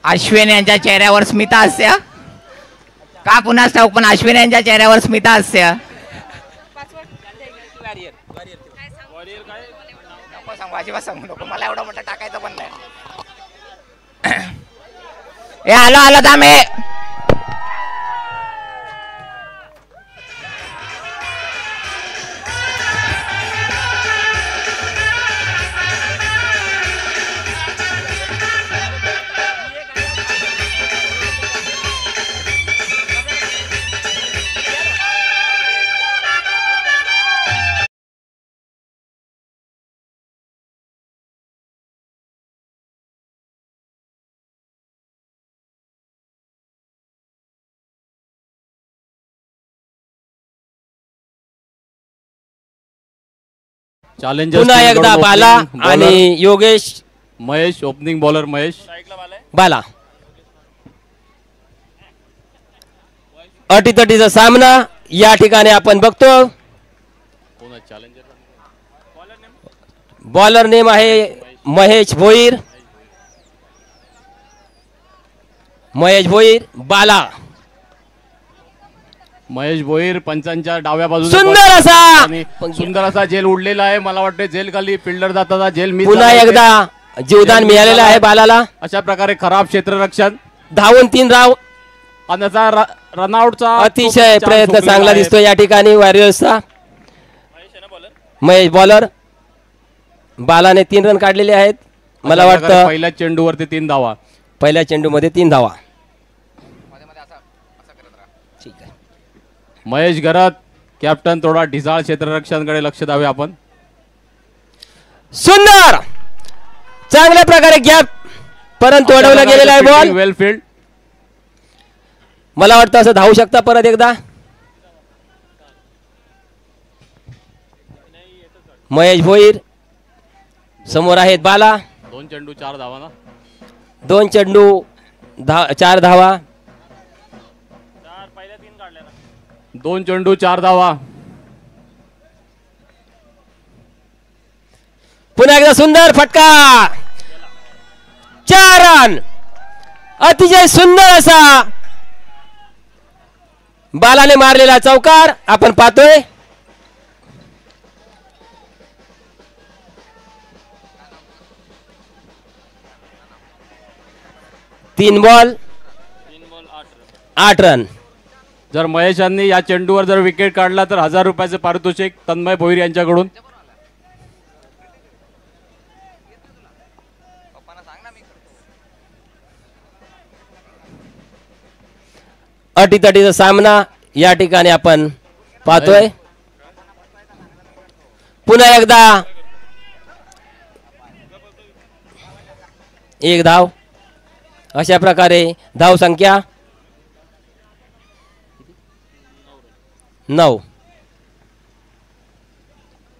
अश्विन यांच्या चेहऱ्यावर स्मित हास्य. का पुन्हा ठाऊक पण अश्विन यांच्या चेहऱ्यावर स्मित हास्य. नको सांगू, अजिबात सांगू नको, मला एवढं मोठं टाकायचं पण नाही. ए आलो आलो दामे. चॅलेंजर पुन्हा एकदा बाला आणि योगेश. महेश ओपनिंग बॉलर महेश बाला. अटीतटीचा सामना या ठिकाणी आपण बघतो. बॉलर नेम आहे महेश भोईर. महेश भोईर बाला. महेश भोईर पंचांच्या डाव्या बाजूला सुंदर असा झेल उडलेला आहे. मला वाटते झेल खाली फिल्डर जाताना झेल मिस. पुन्हा एकदा जीवदान मिळालेलं आहे बालाला. अशा प्रकारे खराब क्षेत्ररक्षण. धावून 3 धाव. रनआउटचा अतिशय प्रयत्न चांगला दिसतो या ठिकाणी वॉरियर्सचा. महेश बॉलर. बालाने 3 रन काढलेले आहेत. मला वाटतं पहिल्या चेंडूवरती 3 धावा. पहिल्या चेंडूमध्ये 3 धावा. महेश घरात कॅप्टन थोडा ढिसाळ क्षेत्ररक्षणाकडे लक्ष द्यावे आपण. सुंदर चांगल्या प्रकारे गॅप परंतु अडवला गेलेला आहे बॉल. वेल फील्ड. मला वाटतं असं धावू शकता परत एकदा. महेश भोईर समोर आहेत बाला. 2 चेंडू 4 धावा ना. 2 चेंडू 4 धावा. 2 चेंडू 4 धावा. पुन्हा एकदा सुंदर फटका. 4 रन. अतिशय सुंदर असा बालाने मारलेला चौकार आपण पाहतोय. तीन बॉल 8 रन. जर महेशांनी या चेंडूवर जर विकेट काढला तर 1000 रुपयाचे पारितोषिक तन्मय भोईर यांच्याकडून. अटीतटीचा सामना या ठिकाणी आपण पाहतोय. पुन्हा एकदा 1 धाव. अशा प्रकारे धाव संख्या 9.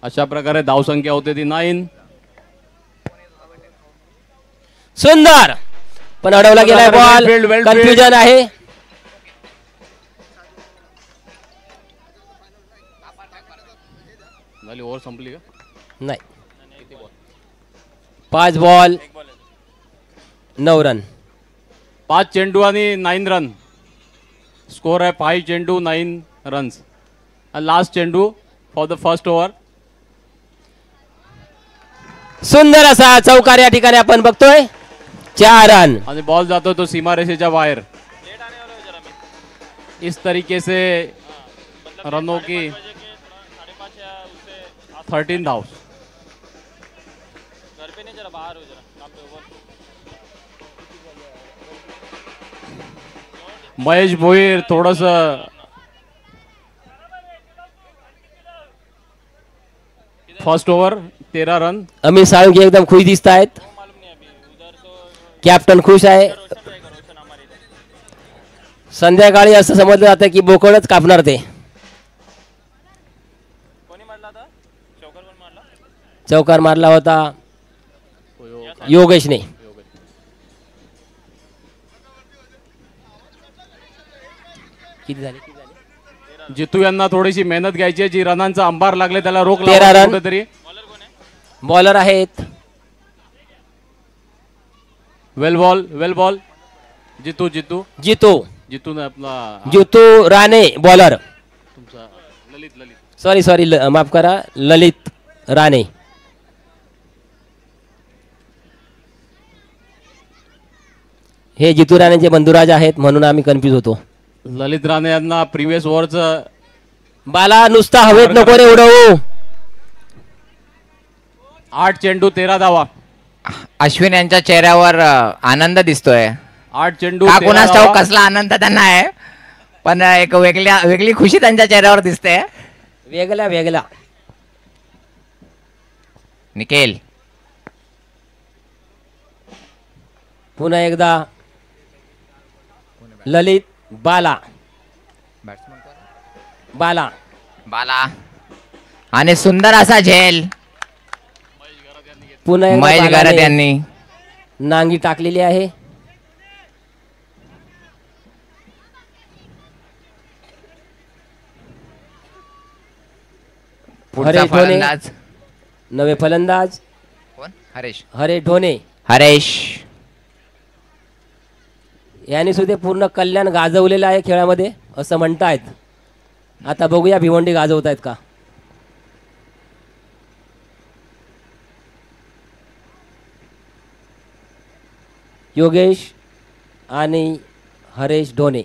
अशा प्रकारे धाव संख्या होते ती 9. सुंदर पण अडवला गेलाय बॉल. कन्फ्युजन आहे. झाली ओव्हर संपली का नाही. 5 बॉल 9 रन. 5 चेंडू आणि 9 रन. स्कोर आहे 5 चेंडू 9 रन्स. लास्ट चेंडू फॉर द फर्स्ट ओव्हर. सुंदर असा चौकार या ठिकाणी आपण बघतोय. 4 रन. आणि बॉल जातो तो सीमा रेषेच्या बाहेर. इस तरीके से रनों की 13 धाव. महेश भोईर थोडस first over 13 run. Amit Salunkhe एकदम खुश दिसत आहेत. कॅप्टन खुश आहे. संध्याकाळी असं समजलं जातं की बोकडच कापणार ते. चौकार मारला होता योगेशने. किती झाले? जितू यांना थोडीशी मेहनत घ्यायची. जी रनांचा अंबार लागले त्याला रोख 13 रन. कुठेतरी बॉलर आहेत. वेल बॉल जितू जितू जितू जितू ने आपला जितू राणे बॉलर. तुमचा ललित ललित सॉरी सॉरी माफ करा, ललित राणे. हे जितू राणेचे बंधुराज आहेत म्हणून आम्ही कन्फ्यूज होतो. ललित राणे यांना प्रिव्हियस ओव्हरचं बाला नुसता हवेत नको रे उडवू. 8 चेंडू 13 धावा. अश्विन यांच्या चेहऱ्यावर आनंद दिसतोय. 8 चेंडू का 13 कुणास धावा. ठाऊक कसला आनंद त्यांना आहे, पण एक वेगळी खुशी त्यांच्या चेहऱ्यावर दिसते. वेगळा वेगळा. निकेल पुन्हा एकदा ललित बाला बाला बाला आणि सुंदर असा झेल पुन्हा एकदा महेश गरत बालाने यांनी. नांगी टाकलेली आहे. पुढचा हरेश ढोणे. फलंदाज नवे फलंदाज कोण? हरेश हरेश ढोणे. हरेश यांनी सुद्धा पूर्ण कल्याण गाजवलेलं आहे खेळामध्ये असं म्हणतायत. आता बघूया भिवंडी गाजवतायत का. योगेश आणि हरेश ढोणे.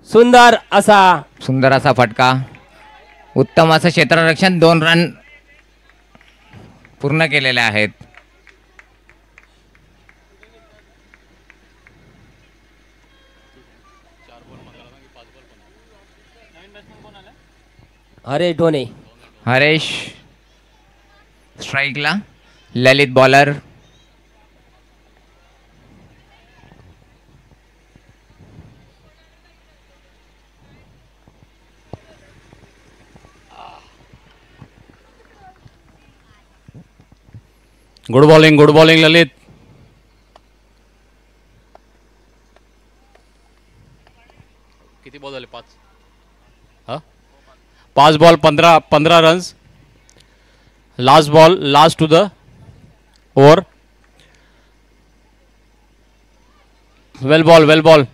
सुंदर असा फटका, उत्तम असं क्षेत्ररक्षण. 2 रन पूर्ण केलेले आहेत. हरेश ढोणे. हरेश स्ट्राईकला, Lalit bowler. Good bowling Lalit. किती बॉल झाले? 5. हा 5 ball 15 runs. Last ball, last to the over. Well ball.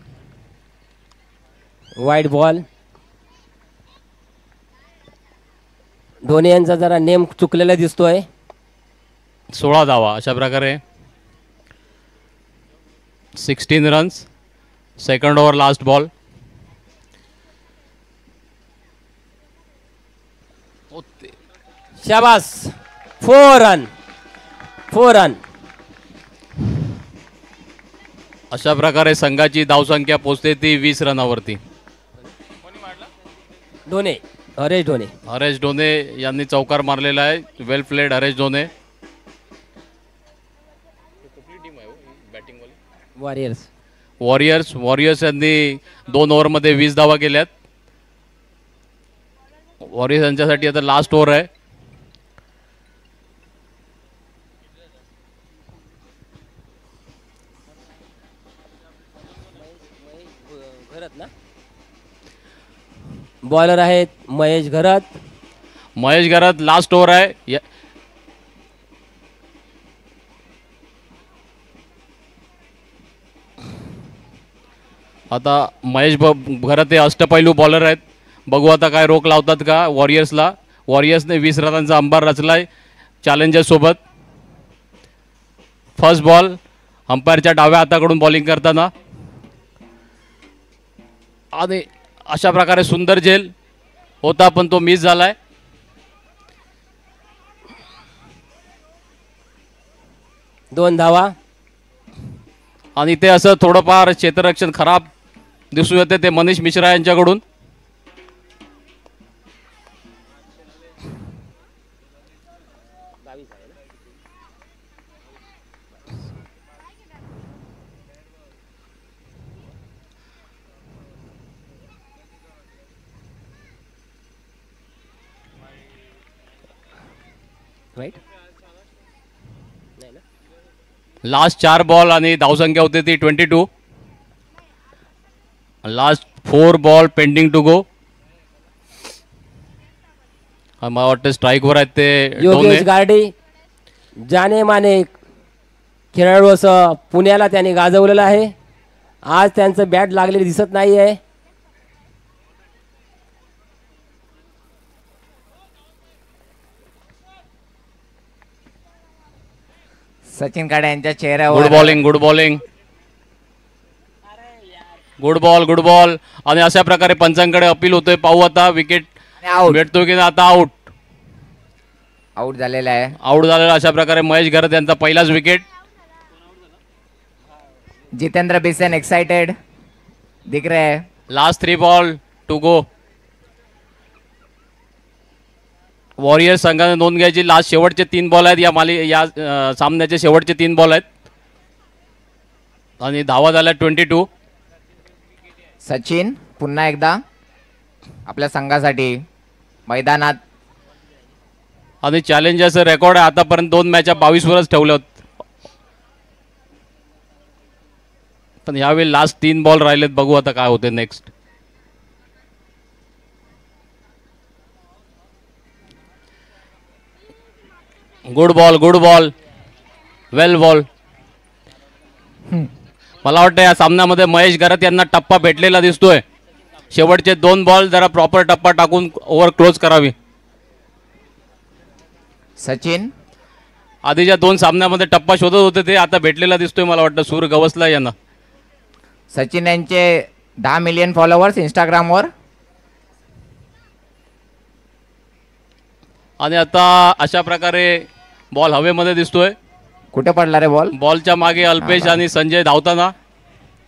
Wide ball. Dhone यांचा जरा नेम चुकलेला दिसतोय. 16 धावा. अशा प्रकारे 16 runs. Second over, last ball. शाबास. 4 रन. अशा प्रकारे संघाची धावसंख्या पोहोचते ती 20 रनावरती. ढोणे, हरेश ढोणे. हरेश ढोणे यांनी चौकार मारलेला आहे. वेल प्लेड हरेश ढोणे. वॉरियर्स यांनी 2 ओव्हरमध्ये 20 धावा केल्यात. वॉरियर्स यांच्यासाठी आता लास्ट ओव्हर आहे. बॉलर आहेत महेश घरत. लास्ट ओव्हर आहे. आता महेश घरत हे अष्टपैलू बॉलर आहेत. बघू आता काय रोख लावतात का वॉरियर्सला. वॉरियर्सने 20 रनांचा अंबार रचलाय चॅलेंजर्स सोबत. फर्स्ट बॉल अंपायरच्या डाव्या हाताकडून बॉलिंग करताना. आणि अशा प्रकारे सुंदर झेल होता पण तो मिस झालाय. दोन धावा. आणि ते असं थोडंफार क्षेत्ररक्षण खराब दिसून येते ते मनीष मिश्रा यांच्याकडून. राईट. लास्ट 4 बॉल आणि धावसंख्या होती ती 22. Last 4 ball pending to go. मला वाटतं स्ट्राईकवर आहेत ते योगेश डोने. गार्डे जाने माने खेळाडू असं पुण्याला त्यांनी गाजवलेलं आहे. आज त्यांचं बॅट लागलेलं दिसत नाही आहे. सचिन काळे यांच्या गुड चेहऱ्यावर bowling, good bowling, good ball, good ball. आणि अशा प्रकारे पंचांकडे अपील होतोय. पाहू आता विकेट आउट भेटतो की नाही. आता आउट आउट झालेला आहे. आउट झालेला. अशा प्रकारे महेश घरत यांचा पहिलाच विकेट. जितेंद्र बिसेन एक्साइटेड दिख रहे हैं. Last 3 ball to go. Warrior संघाने नोंद घ्यायची. लास्ट शेवटचे 3 बॉल आहेत या सामन्याचे शेवटचे 3 बॉल आहेत. आणि धावा झाल्या 22. सचिन पुन्हा एकदा आपल्या संघासाठी मैदानात. आणि चॅलेंजर्सचं रेकॉर्ड आहे आतापर्यंत 2 मॅचा 22 वरच ठेवले होते. पण यावेळी लास्ट 3 बॉल राहिलेत. बघू आता काय होते next. Good ball, good ball, well ball. मला वाटतं या सामन्यामध्ये महेश घरत यांना टप्पा भेटलेला दिसतोय. शेवटचे 2 बॉल जरा प्रॉपर टप्पा टाकून ओव्हर क्लोज करावी. सचिन आधीच्या 2 सामन्यामध्ये टप्पा शोधत होते ते आता भेटलेला दिसतोय. मला वाटतं सूर गवसला यांना. सचिन यांचे 10 मिलियन फॉलोअर्स इंस्टाग्रामवर. आणि आता अशा प्रकारे बॉल हवेमध्ये दिसतोय. कुठे पडला रे बॉल. बॉलच्या मागे अल्पेश आणि संजय धावताना.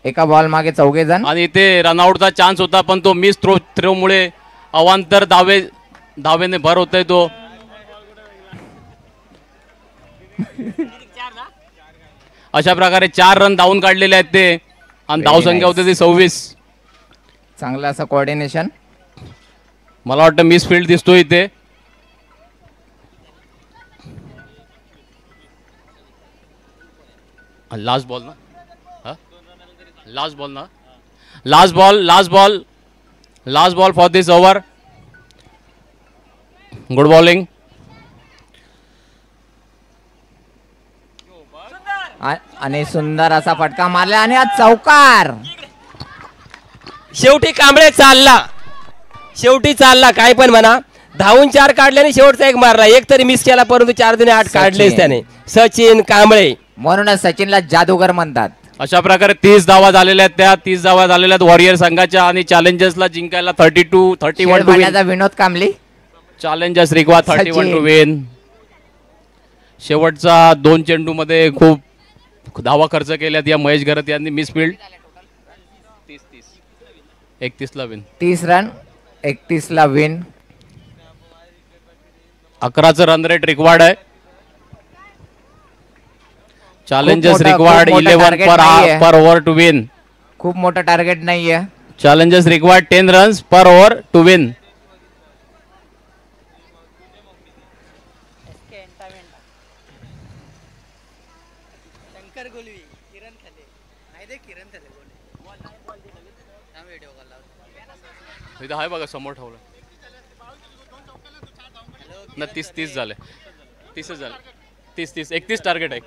एका बॉल मागे 4 जण. आणि इथे रनआउटचा चान्स होता पण तो मिस थ्रोमुळे अवांतर धावेने भर होतोय तो. अशा प्रकारे 4 रन धावून काढलेले आहेत ते. आणि Very धावसंख्या nice. होती ती 26. चांगलं असं कोऑर्डिनेशन. मला वाटतं मिस फील्ड दिसतोय इथे. लास्ट बॉल ना. लास्ट बॉल ना. Last ball, last ball, last ball for this over. Good bowling. आणि सुंदर असा फटका मारला आणि आज चौकार. शेवटी कांबळे चालला. शेवटी चालला. काय पण म्हणा. धावून 4 काढल्याने शेवटचा 1 मारला. 1 तरी मिस केला परंतु 4 दुने 8 काढलेच त्याने. सचिन कांबळे. म्हणूनच सचिनला जादूगर म्हणतात. अशा प्रकारे 30 धावा झालेल्या आहेत. त्या 30 धावा झालेल्या आहेत वॉरियर संघाच्या. आणि चॅलेंजर्सला जिंकायला 31 टू शेरपाण्याचा Vinod Kambli. Challengers require 31 to win. शेवटचा 2 चेंडूमध्ये खूप धावा खर्च केल्यात या महेश घरत यांनी. Miss field. 31 ला विन. 30 रन 31 ला विन. 11चं रन रेट रिक्वायर्ड आहे. चॅलेंजर्स मोठं- रिक्वायर्ड खूप मोठं 11 target नाहीये. Per over to win. खूप मोठं टार्गेट नाहीये. Challengers required 10 runs per over to win. इथं आहे बघा समोर ठेवलं ना. 30 झाले. 30 झाले. 31 टार्गेट आहे.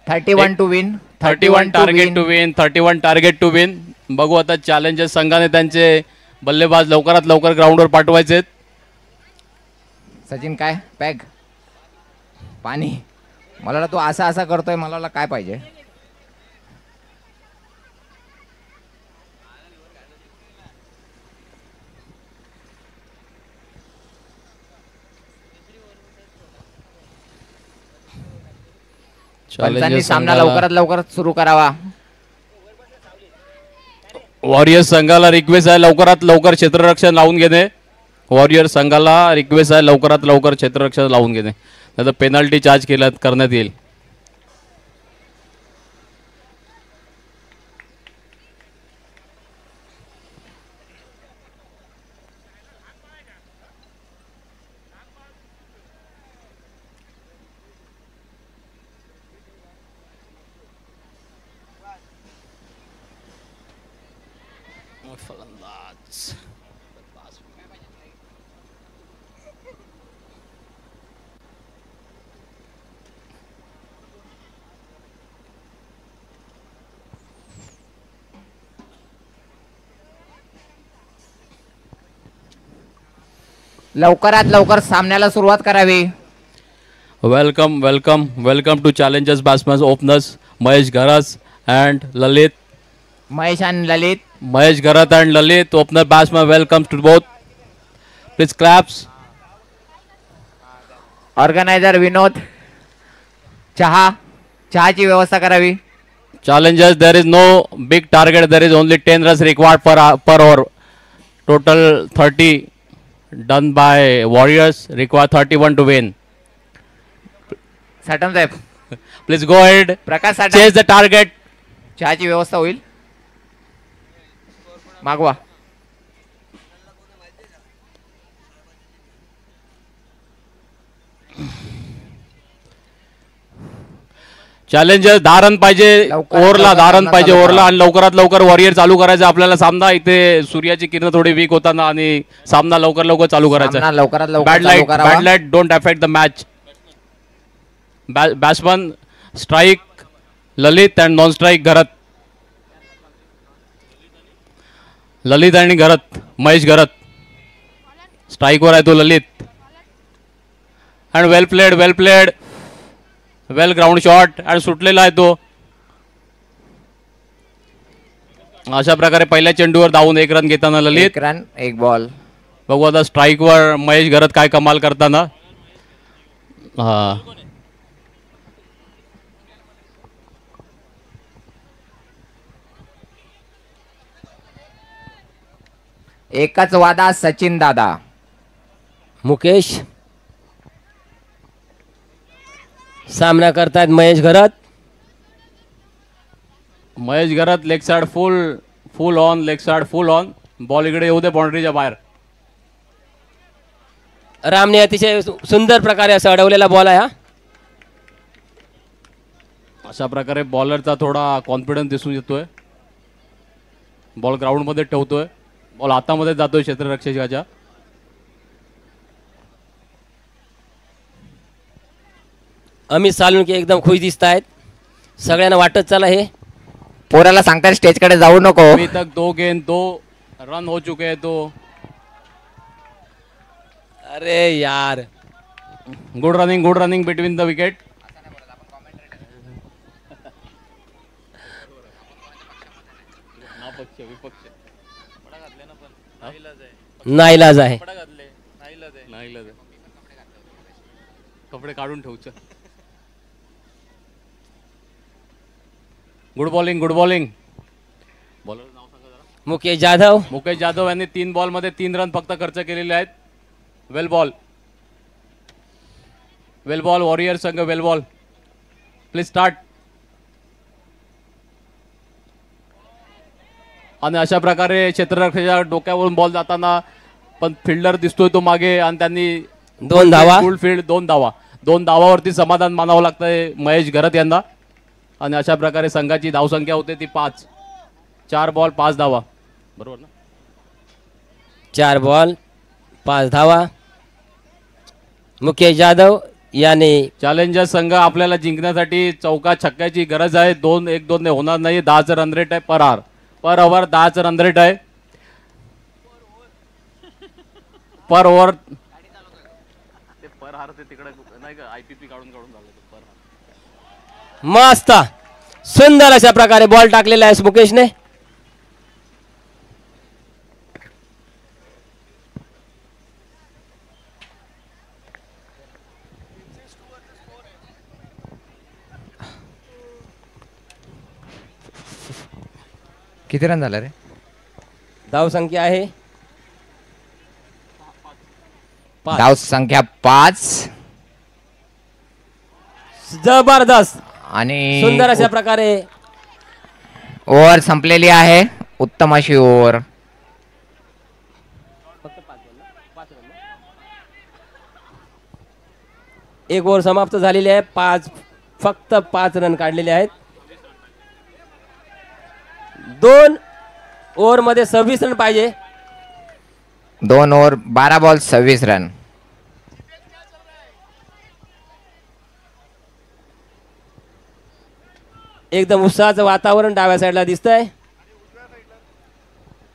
31 to win. 31 target to win. 31 target to win. बघू आता चॅलेंजर्स संघाने त्यांचे बल्लेबाज लवकरात लवकर ग्राउंडवर पाठवायचे. सचिन काय पॅग पाणी. मला तू असा असा करतोय. मला काय पाहिजे. पंचांनी सामना लवकरात लवकर सुरू करावा. वॉरियर्स संघाला रिक्वेस्ट आहे लवकरात लवकर क्षेत्ररक्षण लावून घेणे. वॉरियर संघाला रिक्वेस्ट आहे लवकरात लवकर क्षेत्ररक्षण लावून घेणे. नाहीतर पेनल्टी चार्ज करण्यात येईल. फलंदाज लवकरात लवकर सामन्याला सुरुवात करावी. Welcome welcome welcome to challengers batsman openers Mahesh Gharat and Lalit. Mahesh आणि Lalit. Mahesh Gharat and Lalit opener batsman welcome to both. Please claps. Organiser Vinod. चहाची व्यवस्था करावी. Challengers, there is no big target. There is only 10 runs required per over. Total 30 done by Warriors. Require 31 to win. साठम Saheb. Please go ahead. Prakash साठम. Chase the target. चहाची व्यवस्था होईल. मागवा. Challengers धारण पाहिजे. ओव्हरला धारण पाहिजे. ओव्हरला आणि लवकरात लवकर वॉरियर चालू करायचं आपल्याला सामना. इथे सूर्याची किरण थोडी वीक होताना आणि सामना लवकर लवकर चालू करायचा. लवकरात bad light don't affect the match. Batsman strike Lalit and non strike Gharat. Lalit आणि घरत. महेश घरत स्ट्राईकवर आहे तो Lalit. And well played well ground shot आणि सुटलेला आहे तो. अशा प्रकारे पहिल्या चेंडूवर धावून 1 रन घेताना ललित. 1 रन 1 बॉल. बघू आता स्ट्राईकवर महेश घरत काय कमाल करताना. हा एकच वादा सचिन दादा. मुकेश सामना करतायत Mahesh Gharat. Mahesh Gharat leg side full on. Leg side full on. Ball इकडे येऊ दे बाउंड्रीच्या बाहेर. रामने अतिशय सुंदर प्रकारे असा अडवलेला बॉल आहे हा. अशा प्रकारे बॉलरचा थोडा कॉन्फिडन्स दिसून येतोय. बॉल ग्राउंड मध्ये ठेवतोय. बॉल हातामध्ये जातोय क्षेत्ररक्षकाच्या. अमित सालुंके एकदम खुश दिसत आहेत. सगळ्यांना वाटत चला हे पोराला सांगतात स्टेज कडे जाऊ नको. अभी तक 2 गेंद 2 रन हो चुके हैं. तो अरे यार good running between the wicket. नाईलाज आहे. कपडे काढून ठेवचं. Good bowling. बॉलर नाव सांगा जरा. मुकेश जाधव यांनी 3 बॉल मध्ये 3 रन फक्त खर्च केलेले आहेत. वेल बॉल वॉरियर संघ. वेल बॉल. Please start. आणि अशा प्रकारे क्षेत्ररक्षकाच्या डोक्यावरून बॉल जाताना पण फिल्डर दिसतोय तो मागे आणि त्यांनी 2 धावा. फुल फील्ड 2 धावा. 2 धावावरती समाधान मानावं लागतंय महेश घरत यांना. आणि अशा प्रकारे संघाची धावसंख्या होते ती 5. 4 बॉल 5 धावा. बरोबर ना. 4 बॉल 5 धावा. मुकेश जाधव याने चॅलेंजर्स संघ आपल्याला जिंकण्यासाठी चौका छक्क्याची गरज आहे. 2-1-2 ने होणार नाही. 10चं रन रेट आहे पर ओव्हर. 10चं रन रेट आहे पर ओव्हर. मस्त सुंदर अशा प्रकारे बॉल टाकलेला आहे मुकेशने. किती रन झाला रे. धाव संख्या आहे धाव संख्या 5. जबरदस्त आणि सुंदर अशा प्रकारे ओव्हर संपलेली आहे. उत्तम अशी ओव्हर. एक ओव्हर समाप्त झालेली आहे. फक्त 5 रन काढलेले आहेत. 2 ओव्हरमध्ये 26 रन पाहिजे. 2 ओव्हर 12 बॉल 26 रन. एकदम उत्साहाचं वातावरण डाव्या साईडला दिसतंय.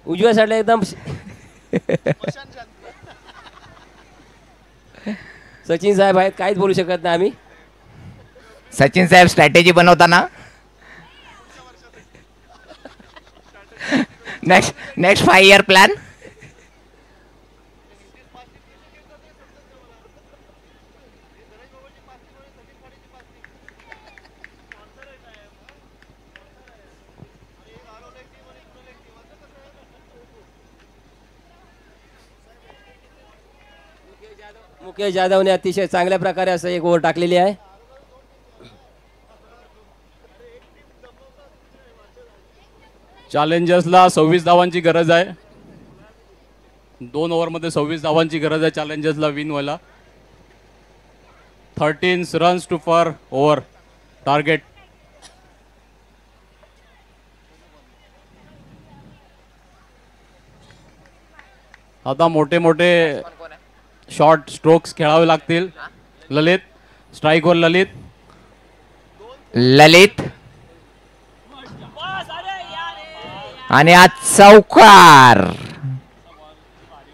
उजव्या साईडला एकदम सचिन साहेब आहेत, काहीच बोलू शकत नाही आम्ही. सचिन साहेब स्ट्रॅटेजी बनवताना नेक्स्ट 5 year प्लॅन. मुकेश जाधवने अतिशय चांगल्या प्रकारे असं एक ओव्हर टाकलेली आहे. चॅलेंजर्सला 26 धावांची गरज आहे. 2 ओव्हरमध्ये 26 धावांची गरज आहे चॅलेंजर्सला विन व्हायला. 13 runs to per over target. आता मोठे मोठे शॉर्ट स्ट्रोक्स खेळावे लागतील. ललित स्ट्राईकवर ललित आणि आज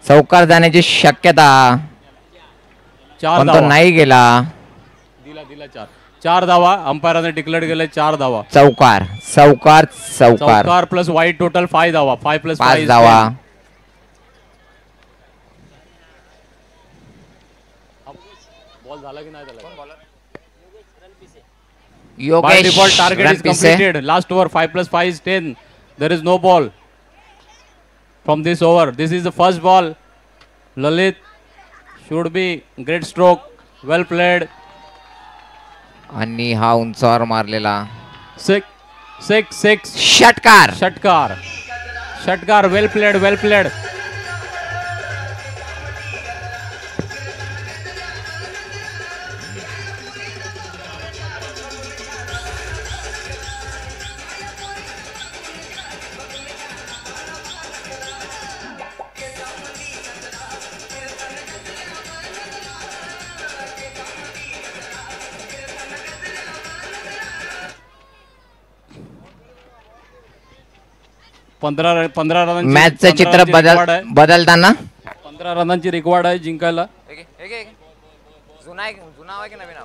चौकार जाण्याची शक्यता, पण तो नाही गेला. दिला 4 धावा. अंपायराने डिक्लेअर केले 4 धावा. चौकार प्लस वाईट टोटल 5 धावा. 5 + 5 धावा. बॉल झाला की नाही झाला? Yogesh By default target is Ranpise. completed. Last over 5 + 5 is 10. There is no ball from this over. This is the first ball. Lalit should be great stroke. Well played. आणि हा उंचावर मारलेला 6. षटकार. Well played. पंधरा रनांची मॅचचं चित्र बदलताना 15 रनांची रिक्वायर्ड आहे जिंकायला. जुना की नवीन?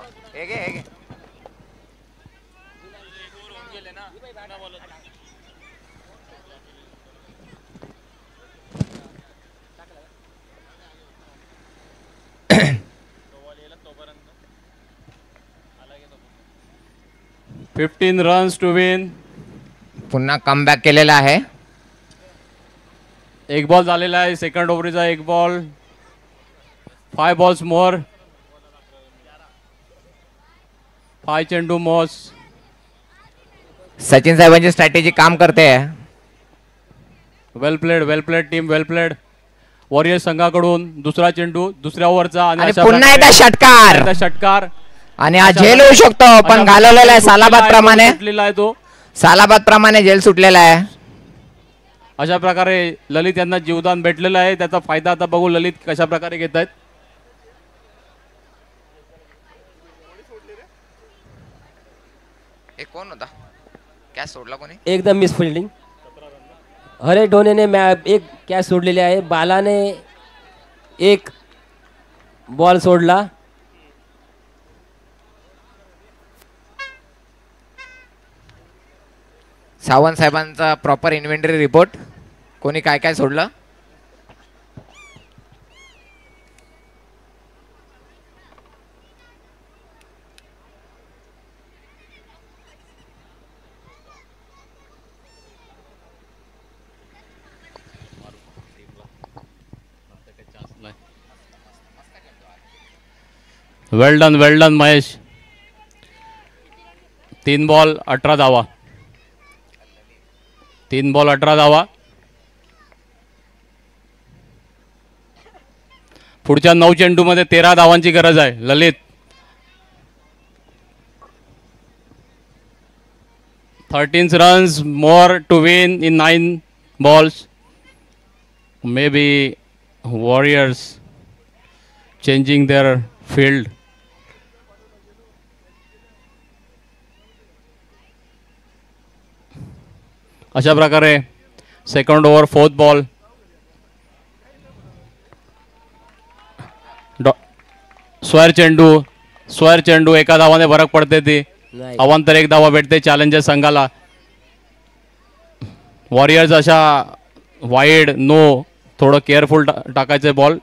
15 runs to win. पुन्हा कमबॅक केलेला आहे. एक बॉल झालेला आहे. सेकंड ओव्हरचा एक बॉल. 5 balls more. 5 चेंडू मॉस. सचिन साहेबांची स्ट्रॅटेजी काम करते. वेल प्लेड टीम. वेल प्लेड. वॉरियर संघाकडून दुसरा चेंडू दुसऱ्या ओव्हरचा आणि पुन्हा एकदा षटकार. आणि हा झेल होऊ शकतो, पण घालवलेला आहे सालाबाद प्रमाणे झेल सुटलेला आहे. अशा प्रकारे ललित यांना जीवदान भेटलेलं आहे. त्याचा फायदा आता बघू ललित कशा प्रकारे घेत आहेत. कोण होता कॅच सोडला कोणी? एकदम मिस फिल्डिंग. हरे ढोणेने एक कॅच सोडलेली आहे. बालाने एक बॉल सोडला. सावंत साहेबांचा प्रॉपर इन्व्हेंटरी रिपोर्ट. कोणी काय काय सोडलं? वेल डन महेश. 3 बॉल 18 धावा. 3 बॉल 18 धावा. पुढच्या 9 चेंडूमध्ये 13 धावांची गरज आहे. ललित 13 runs more to win in 9 balls. Maybe Warriors changing their field. अशा प्रकारे second over fourth ball. Square चेंडू एका धावाने फरक पडते ती. नाही. अवांतर एक धावा भेटते चॅलेंजर संघाला. वॉरियर्स अशा वाईड नो थोडं केअरफुल टाकायचे ball.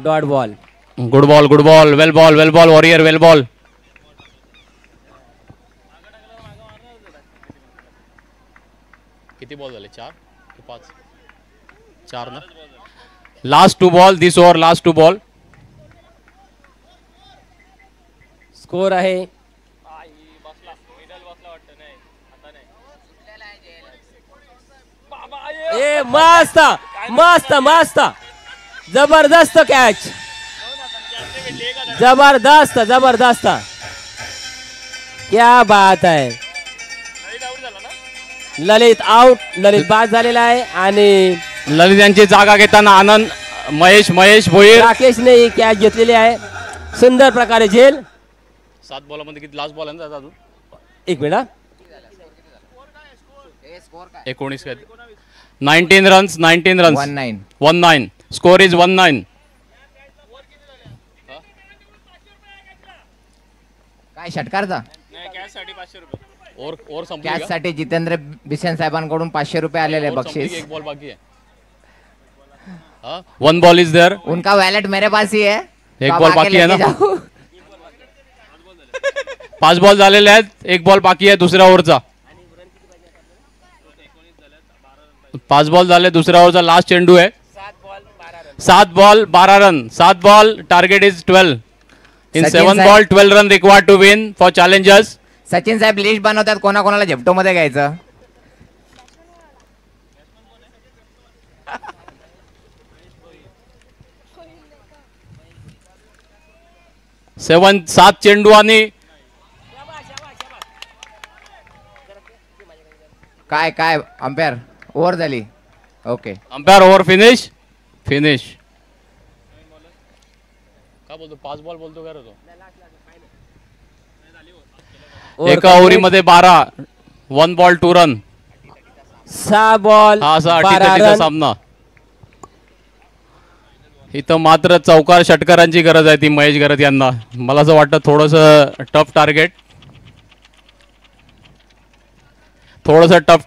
Dot ball. Good ball well ball warrior well ball. किती बॉल झाले 4 की 5? 4 ना. Last 2 ball this over. Last 2 ball. Score आहे ए मस्त मस्त मस्त जबरदस्त कॅच. जबरदस्त जबरदस्त क्या बात आहे. ललित आउट. ललित बाद झालेला आहे आणि ललित यांची जागा घेताना आनंद महेश भोईर. राकेशने ही कॅच घेतलेली आहे. सुंदर प्रकारे झेल. 7 बॉलमध्ये किती लास्ट बॉल आहे ना अजून? एक मिनिट. 19 काय 19 रन्स 19 स्कोर इज 19. काय षटकारचा ओव्हर संपली कॅच का? साठी जितेंद्र बिसेन साहेबांकडून 500 रुपये आलेले ओव्हर संपली बक्षीस. की एक बॉल बाकी आहे. 1 बॉल इज देअर. उनका वैलेट मेरे पास ही है. एक तो आप बॉल आके बाकी है लेके ना? जाओ. 5 बॉल झालेले आहेत. एक बॉल बाकी आहे दुसऱ्या ओव्हरचा. 5 बॉल झाले दुसऱ्या ओव्हरचा. लास्ट चेंडू आहे. 7 ball 12 run. 7 ball target is 12. In Sachin 7 साहेब- ball 12 run required to win for challengers. Sachin साहेब लिस्ट बनवतात कोणाकोणाला झेप्टो मध्ये घ्यायचं. सात चेंडू आणि काय अंपायर ओव्हर झाली. Okay umpire over finish. काय बोलतो 5 बॉल बोलतो काय रे तो? एका ओव्हरीमध्ये 12. 1 बॉल 2 रन. 6 बॉल हा असा 12 अटीतटीचा रन. सामना. इथं मात्र चौकार षटकारांची गरज आहे ती महेश गरत यांना. मला असं वाटतं थोडंसं टफ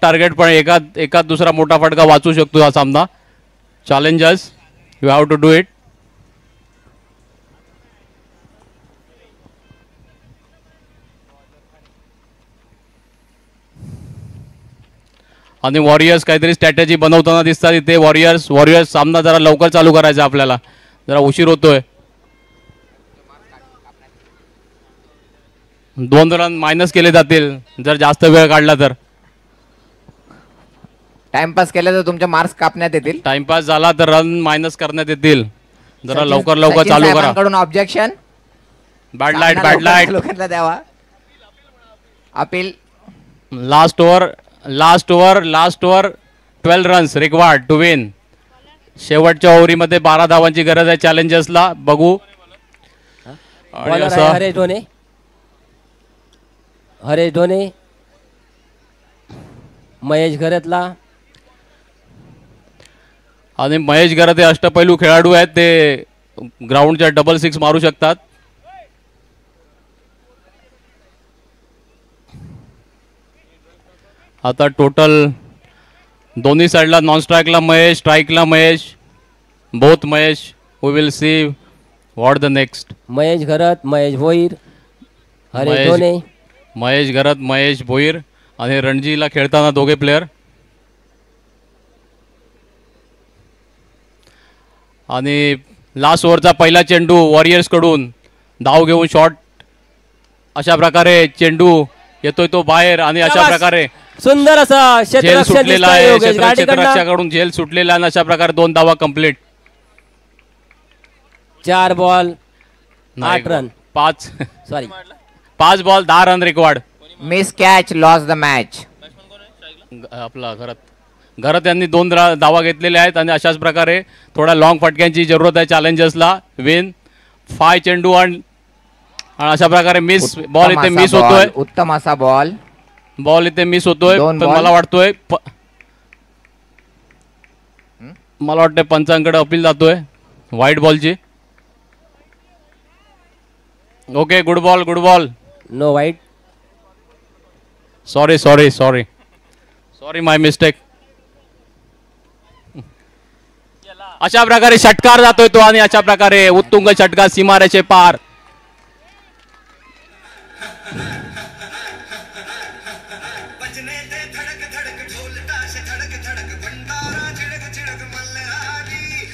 टार्गेट पण एकात दुसरा मोठा फटका वाचू शकतो हा सामना. Challengers you have to do it. आणि वॉरियर्स काहीतरी स्ट्रॅटेजी बनवताना दिसतात इथे. वॉरियर्स सामना जरा लवकर चालू करायचा आपल्याला. जरा उशीर होतोय. 2 रन मायनस केले जातील जर जास्त वेळ काढला तर. टाइमपास केलं तर तुमचे मार्क्स कापण्यात येतील. टाइमपास झाला तर रन मायनस करण्यात येतील. जरा लवकर चालू करा. ऑब्जेक्शन. बॅड लाईट लोकांना द्यावा. Appeal. Last over 12 runs required to win. शेवटच्या ओव्हरीमध्ये 12 धावांची गरज आहे चॅलेंजर्सला. बघू. आणि बॉलर आहे असं हरेश ढोणे. महेश घरतला. आणि महेश गरत हे अष्टपैलू खेळाडू आहेत. ते ग्राउंडच्या डबल 6 मारू शकतात. आता टोटल दोन्ही साईडला नॉन स्ट्राईकला महेश, स्ट्राईकला Mahesh, both Mahesh. We will see what the next. Mahesh Gharat, Mahesh Bhoir, Haresh Mahesh- Dhone. Mahesh Gharat, Mahesh Bhoir आणि रणजीला खेळताना दोघे प्लेयर. आणि लास्ट ओव्हरचा पहिला चेंडू वॉरियर्स कडून धाव घेऊन शॉट. अशा प्रकारे चेंडू येतोय तो बाहेर आणि अशा प्रकारे सुंदर असा झेल क्षेत्ररक्षण सुटलेला दिसतंय आहे. योगेश गाडीकडनं. क्षेत्ररक्षकाकडून झेल सुटलेला आणि अशा प्रकारे 2 धावा complete. 4 ball 8 run. 5 sorry 5 ball 10 run required. Miss catch, loss the match. आपला घरात यांनी 2 धावा घेतलेले आहेत आणि अशाच प्रकारे थोडा लॉंग फटक्यांची जरूरत आहे चॅलेंजर्सला. विन 5 चेंडू आणि अशा प्रकारे मिस बॉल इथे मिस होतोय. उत्तम असा बॉल इथे मिस होतोय. पण मला वाटतंय पंचांकडे अपील जातोय व्हाईट बॉलची. Okay, good ball. No wide. Sorry my mistake. अशा प्रकारे षटकार जातोय तो आणि अशा प्रकारे उत्तुंग षटकार सीमारेषे पार.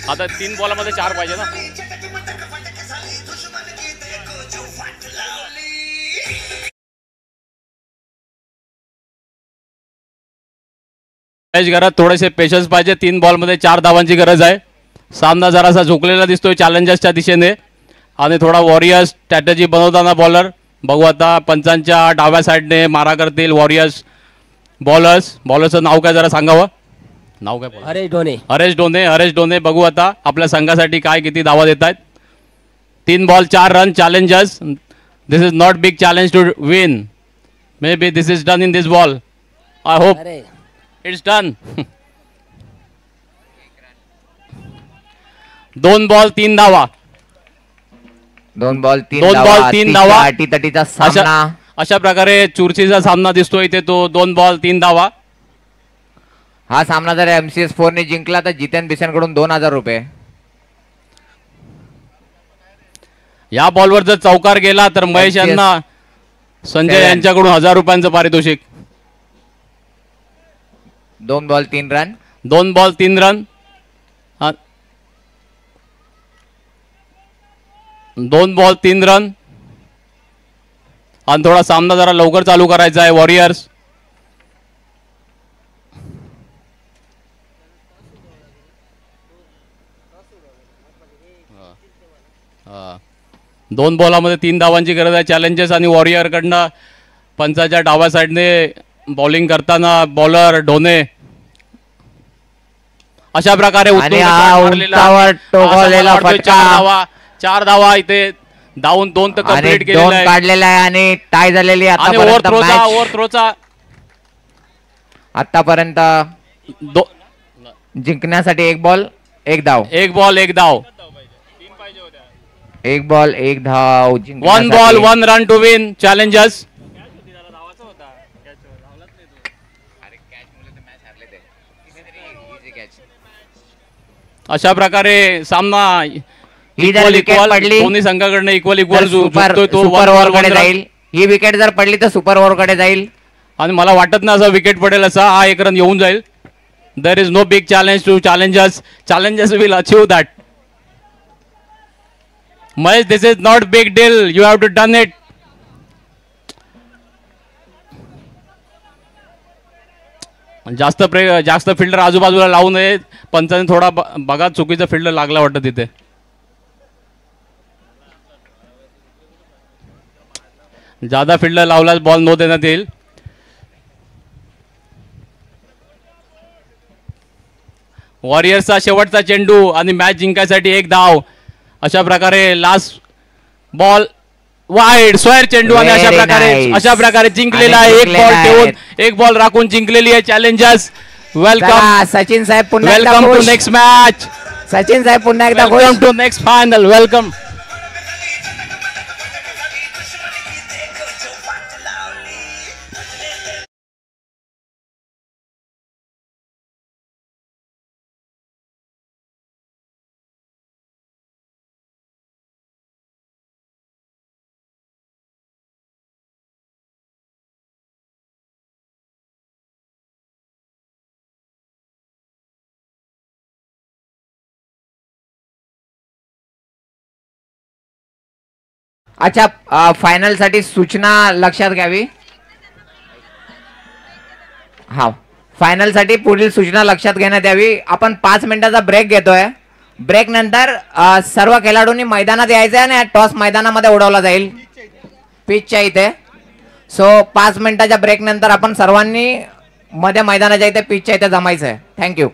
आता 3 बॉलामध्ये 4 पाहिजे ना. घरात थोडेसे पेशन्स पाहिजे. 3 बॉलमध्ये 4 धावांची गरज आहे. सामना जरासा झुकलेला दिसतोय चॅलेंजर्सच्या दिशेने आणि थोडा वॉरियर्स स्ट्रॅटेजी बनवताना बॉलर बघू आता. पंचांच्या डाव्या साईडने मारा करतील वॉरियर्स बॉलरचं नाव काय जरा सांगावं. नाव काय? हरेश डोने. बघू आता आपल्या संघासाठी काय किती धावा देत आहेत. 3 ball 4 run challengers. This is not big challenge to win. Maybe this is done in this ball. I hope it's done. 2 ball 3 धावा. 2 बॉल 3 धावा. अटीतटीचा सामना. अशा प्रकारे चुरशीचा सामना दिसतोय इथे तो. 2 बॉल 3 धावा. हा सामना जर MCS4 ने जिंकला तर जितेन बिसेन कडून 2000 रुपये. या बॉलवर जर चौकार गेला तर महेश यांना संजय यांच्याकडून 1000 रुपयांचं पारितोषिक. 2 ball 3 run. 2 ball 3 run. 2 ball 3 run आणि थोडा सामना जरा लवकर चालू करायचा आहे वॉरियर्स. दोन बॉलामध्ये 3 धावांची गरज आहे चॅलेंजर्स आणि वॉरियर कडनं. पंचाच्या डाव्या साईडने बॉलिंग करताना बॉलर ढोणे अशा प्रकारे 4 धावा इथे धावून 2 तर कंप्लीट केलेला आहे. काढलेला आहे आणि टाय झालेली आहे ओव्हर थ्रोचा आतापर्यंत जिंकण्यासाठी 1 बॉल 1 धाव. 1 बॉल 1 धाव. 1 बॉल 1 धाव. 1 ball 1 run to win challengers. अशा प्रकारे सामना दोन्ही संघाकडनं इक्वल सुपर ओव्हर कडे जाईल. ही विकेट जर पडली तर सुपर ओव्हर कडे जाईल आणि मला वाटत नाही असं विकेट पडेल असा. हा 1 रन येऊन जाईल. There is no big challenge to challengers will achieve that. Mahesh, this is not big deal. You have to done it. जास्त फिल्डर आजूबाजूला लावू नये. पंचाने थोडा बघा चुकीचा फिल्डर लागला वाटतं तिथे. ज्यादा फिल्डर लावल्यास बॉल नो देण्यात येईल. वॉरियर्सचा शेवटचा चेंडू आणि मॅच जिंकायसाठी 1 धाव. अशा प्रकारे लास्ट बॉल वाईड स्क्वेअर चेंडू आणि अशा प्रकारे जिंकलेला आहे. 1 बॉल ठेवून 1 बॉल राखून जिंकलेली आहे चॅलेंजर्स. वेलकम सचिन साहेब. पुन्हा welcome to next match. Sachin साहेब पुन्हा एकदा welcome to next final. Welcome. अच्छा, फायनल साठी सूचना लक्षात घ्यावी. हा, फायनल साठी पुढील सूचना लक्षात घेण्यात यावी. आपण 5 मिनिटाचा ब्रेक घेतोय. ब्रेक नंतर सर्व खेळाडूंनी मैदानात यायचं आणि टॉस मैदानामध्ये उडवला जाईल पिचच्या इथे. सो 5 मिनिटाच्या ब्रेक नंतर आपण सर्वांनी मध्ये मैदानाच्या इथे पिचच्या इथे जमायचं आहे. थँक्यू.